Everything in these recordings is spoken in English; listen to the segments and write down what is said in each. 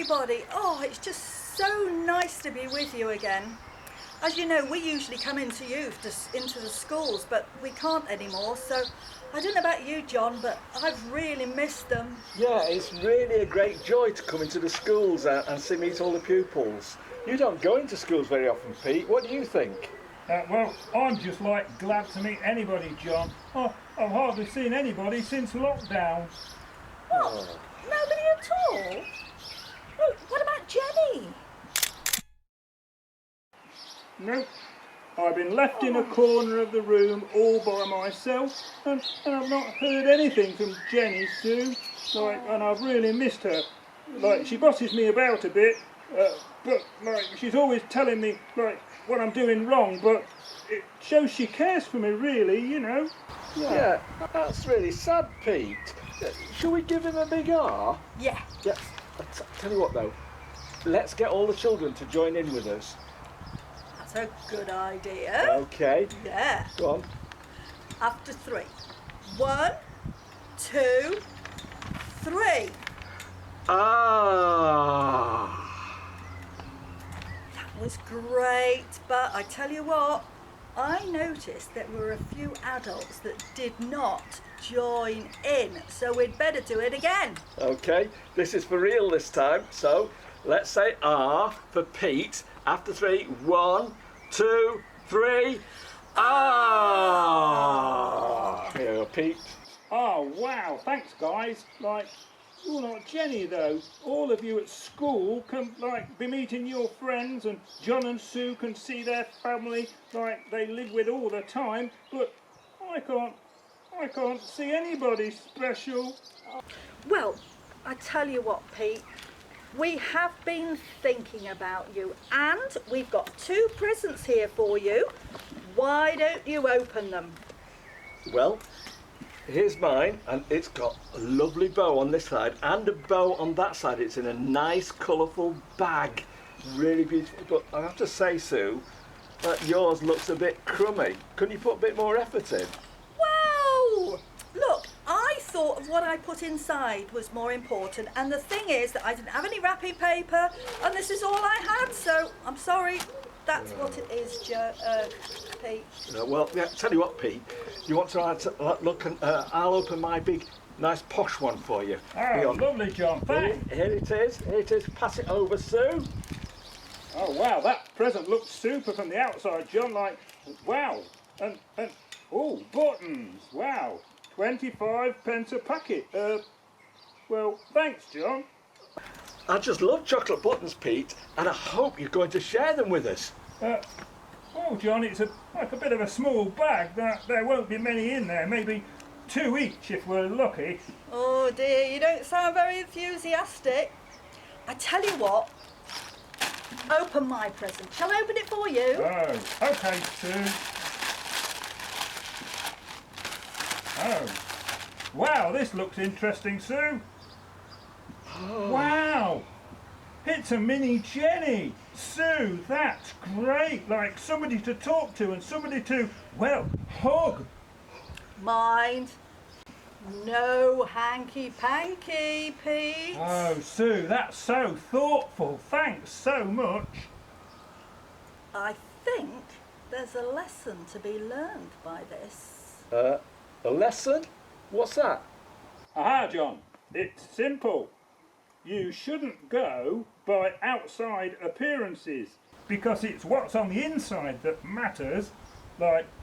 everybody. Oh, it's just so nice to be with you again. As you know, we usually come into the schools, but we can't anymore. So I don't know about you, John, but I've really missed them. Yeah, it's really a great joy to come into the schools and see meet all the pupils. You don't go into schools very often, Pete. What do you think? Well, I'm just glad to meet anybody, John. Oh, I've hardly seen anybody since lockdown. What? Nobody at all? Oh, what about Jenny? No, I've been left in a corner of the room all by myself, and I've not heard anything from Jenny, Sue. And I've really missed her. She bosses me about a bit, but she's always telling me what I'm doing wrong. But it shows she cares for me, really, you know. Yeah, that's really sad, Pete. Shall we give him a big R? Yeah. Yeah. Tell you what though, let's get all the children to join in with us. That's a good idea. Okay. Yeah. Go on. After 3. 1, 2, 3. Ah. That was great, but I tell you what, I noticed there were a few adults that did not join in, so we'd better do it again. Okay, this is for real this time, so let's say R for Pete. After 3, 1, 2, 3. Ah! Here you go, Pete. Oh, wow, thanks, guys. You're not Jenny, though. All of you at school can, be meeting your friends, and John and Sue can see their family, they live with all the time, but I can't see anybody special. Well, I tell you what, Pete, we have been thinking about you, and we've got 2 presents here for you. Why don't you open them? Well, here's mine, and it's got a lovely bow on this side and a bow on that side. It's in a nice, colourful bag. Really beautiful. But I have to say, Sue, that yours looks a bit crummy. Couldn't you put a bit more effort in? Wow! Look, I thought of what I put inside was more important, and the thing is that I didn't have any wrapping paper, and this is all I had, so I'm sorry. That's what it is, Pete. Well, yeah, tell you what, Pete, you want to look, and I'll open my big, nice posh one for you. Oh, lovely, John. Thanks. Here it is. Here it is. Pass it over, Sue. Oh, wow, that present looks super from the outside, John. Wow. And oh, buttons. Wow. 25 pence a packet. Well, thanks, John. I just love chocolate buttons, Pete, and I hope you're going to share them with us. Oh, John, it's a bit of a small bag. There won't be many in there. Maybe 2 each if we're lucky. Oh dear, you don't sound very enthusiastic. I tell you what, open my present. Shall I open it for you? Oh, okay, Sue. Oh, wow, this looks interesting, Sue. Oh. Wow, it's a mini Jenny. Sue, that's great. Somebody to talk to and somebody to, hug. Mind. No hanky-panky, Pete. Oh, Sue, that's so thoughtful. Thanks so much. I think there's a lesson to be learned by this. A lesson? What's that? Aha, John. It's simple. You shouldn't go by outside appearances, because it's what's on the inside that matters.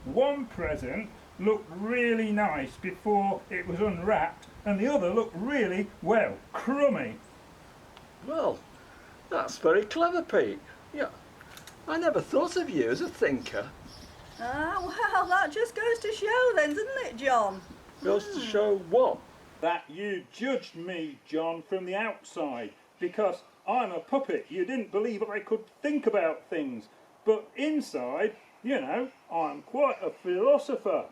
One present looked really nice before it was unwrapped, and the other looked really, crummy. Well, that's very clever, Pete. Yeah, I never thought of you as a thinker. Well, that just goes to show then, doesn't it, John? Goes to show what? That you judged me, John, from the outside, because I'm a puppet. You didn't believe I could think about things. But inside, I'm quite a philosopher.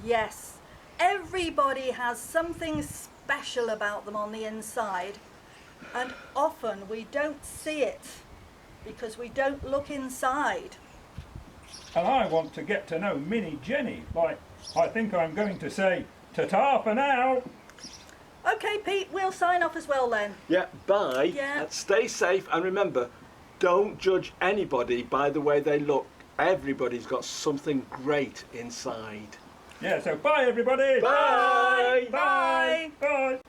Yes, everybody has something special about them on the inside, and often we don't see it because we don't look inside. And I want to get to know Mini Jenny. I think I'm going to say ta-ta for now. Okay, Pete, we'll sign off as well then. Yeah, bye. Yeah. Stay safe and remember, don't judge anybody by the way they look. Everybody's got something great inside. Yeah, so bye everybody. Bye. Bye. Bye.